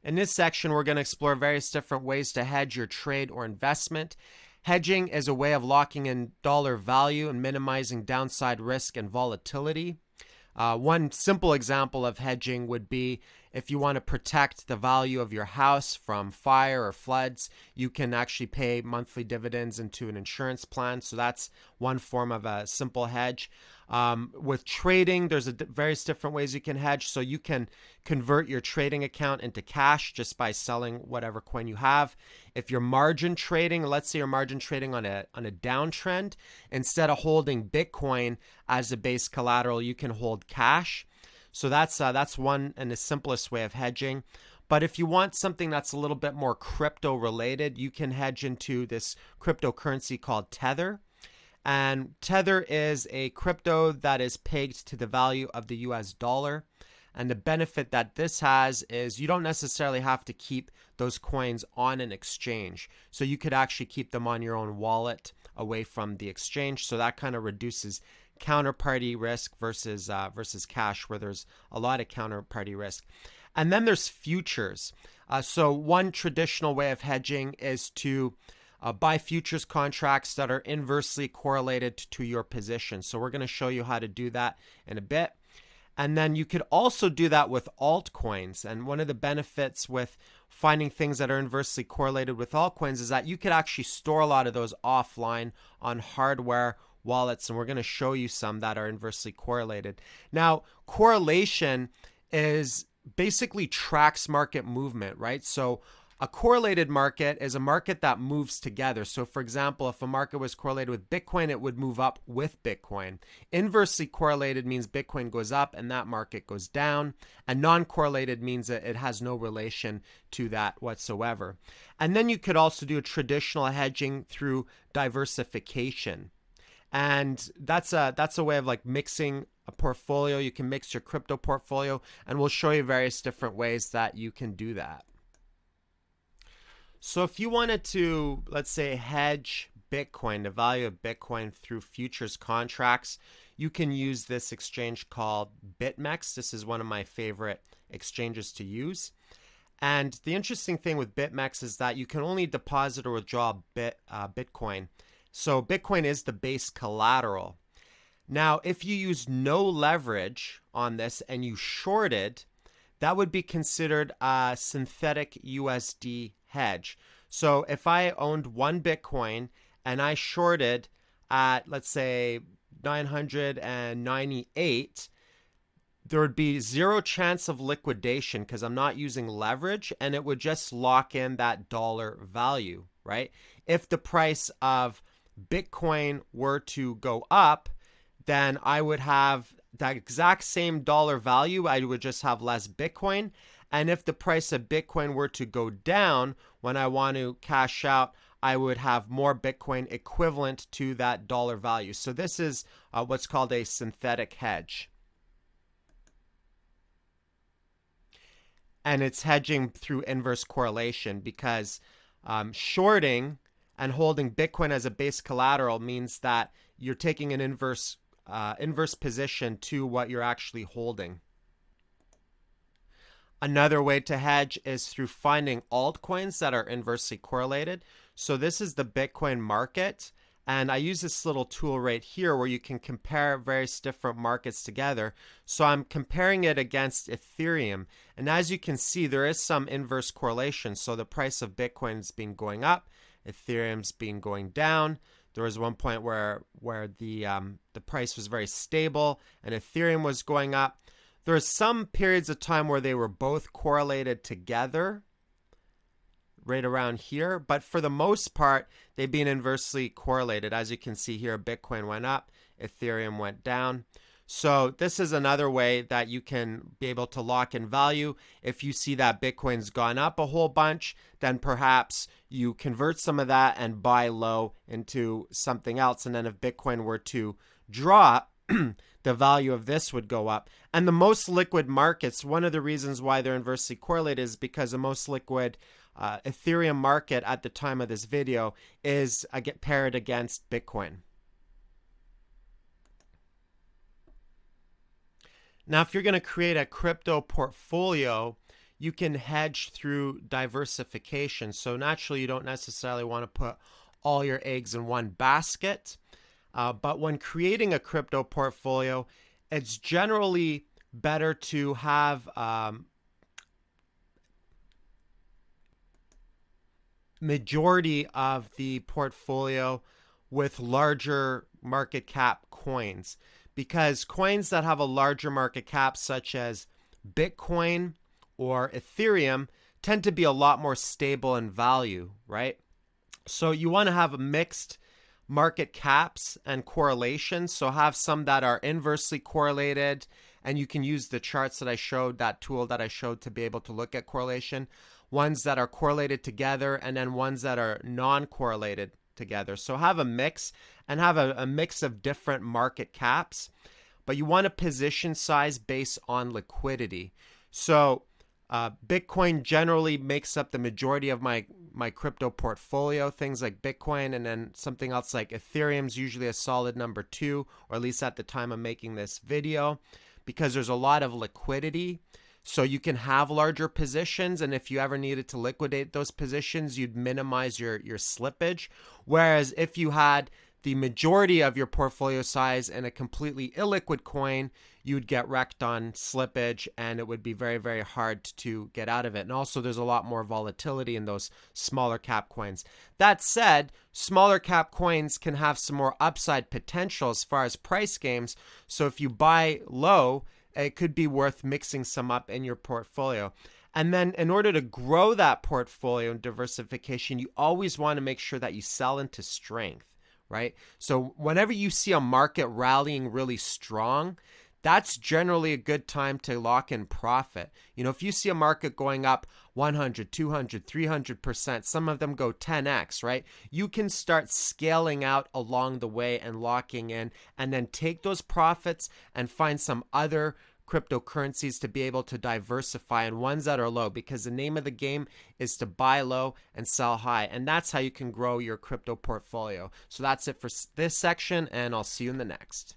In this section, we're going to explore various different ways to hedge your trade or investment. Hedging is a way of locking in dollar value and minimizing downside risk and volatility. One simple example of hedging would be if you want to protect the value of your house from fire or floods, you can actually pay monthly dividends into an insurance plan. So that's one form of a simple hedge. With trading, there's various different ways you can hedge. So you can convert your trading account into cash just by selling whatever coin you have. If you're margin trading, let's say you're margin trading on a downtrend, instead of holding Bitcoin as a base collateral, you can hold cash. So that's one and the simplest way of hedging. But if you want something that's a little bit more crypto related, you can hedge into this cryptocurrency called Tether. And Tether is a crypto that is pegged to the value of the US dollar. And the benefit that this has is you don't necessarily have to keep those coins on an exchange. So you could actually keep them on your own wallet away from the exchange. So that kind of reduces counterparty risk versus cash, where there's a lot of counterparty risk. And then there's futures. So one traditional way of hedging is to buy futures contracts that are inversely correlated to your position. So we're going to show you how to do that in a bit. And then you could also do that with altcoins. And one of the benefits with finding things that are inversely correlated with altcoins is that you could actually store a lot of those offline on hardware wallets. And we're going to show you some that are inversely correlated. Now, correlation is basically tracks market movement, right? So a correlated market is a market that moves together. So for example, if a market was correlated with Bitcoin, it would move up with Bitcoin. Inversely correlated means Bitcoin goes up and that market goes down. And non-correlated means that it has no relation to that whatsoever. And then you could also do a traditional hedging through diversification. And that's a way of like mixing a portfolio. You can mix your crypto portfolio, and we'll show you various different ways that you can do that. So if you wanted to, let's say, hedge Bitcoin, the value of Bitcoin through futures contracts, you can use this exchange called BitMEX. This is one of my favorite exchanges to use. And the interesting thing with BitMEX is that you can only deposit or withdraw Bitcoin. So Bitcoin is the base collateral. Now, if you use no leverage on this and you shorted, that would be considered a synthetic USD hedge. So if I owned one Bitcoin and I shorted at, let's say, 998, there would be zero chance of liquidation because I'm not using leverage, and it would just lock in that dollar value, right? If the price of Bitcoin were to go up, then I would have that exact same dollar value. I would just have less Bitcoin. And if the price of Bitcoin were to go down when I want to cash out, I would have more Bitcoin equivalent to that dollar value. So this is what's called a synthetic hedge. And it's hedging through inverse correlation because shorting and holding Bitcoin as a base collateral means that you're taking an inverse position to what you're actually holding. Another way to hedge is through finding altcoins that are inversely correlated. So this is the Bitcoin market. And I use this little tool right here where you can compare various different markets together. So I'm comparing it against Ethereum. And as you can see, there is some inverse correlation. So the price of Bitcoin has been going up, Ethereum's been going down. There was one point where the price was very stable and Ethereum was going up. There are some periods of time where they were both correlated together, right around here. But for the most part, they've been inversely correlated. As you can see here, Bitcoin went up, Ethereum went down. So this is another way that you can be able to lock in value. If you see that Bitcoin's gone up a whole bunch, then perhaps you convert some of that and buy low into something else. And then if Bitcoin were to drop, the value of this would go up. And the most liquid markets, one of the reasons why they're inversely correlated is because the most liquid Ethereum market at the time of this video is paired against Bitcoin. Now, if you're going to create a crypto portfolio, you can hedge through diversification. So naturally, you don't necessarily want to put all your eggs in one basket. But when creating a crypto portfolio, it's generally better to have majority of the portfolio with larger market cap coins, because coins that have a larger market cap, such as Bitcoin or Ethereum, tend to be a lot more stable in value, right? So you want to have a mixed market caps and correlations. So have some that are inversely correlated, and you can use the charts that I showed, that tool that I showed, to be able to look at correlation. Ones that are correlated together, and then ones that are non-correlated together. So have a mix, and have a mix of different market caps, but you want a position size based on liquidity. So Bitcoin generally makes up the majority of my crypto portfolio, things like Bitcoin, and then something else like Ethereum's usually a solid number 2, or at least at the time I'm making this video, because there's a lot of liquidity. So you can have larger positions, and if you ever needed to liquidate those positions, you'd minimize your slippage. Whereas if you had the majority of your portfolio size in a completely illiquid coin, you'd get wrecked on slippage, and it would be very, very hard to get out of it. And also, there's a lot more volatility in those smaller cap coins. That said, smaller cap coins can have some more upside potential as far as price games. So if you buy low, it could be worth mixing some up in your portfolio. And then in order to grow that portfolio and diversification, you always want to make sure that you sell into strength, right? So whenever you see a market rallying really strong, that's generally a good time to lock in profit. You know, if you see a market going up 100, 200, 300%, some of them go 10x, right? You can start scaling out along the way and locking in, and then take those profits and find some other cryptocurrencies to be able to diversify, and ones that are low, because the name of the game is to buy low and sell high. And that's how you can grow your crypto portfolio. So that's it for this section, and I'll see you in the next.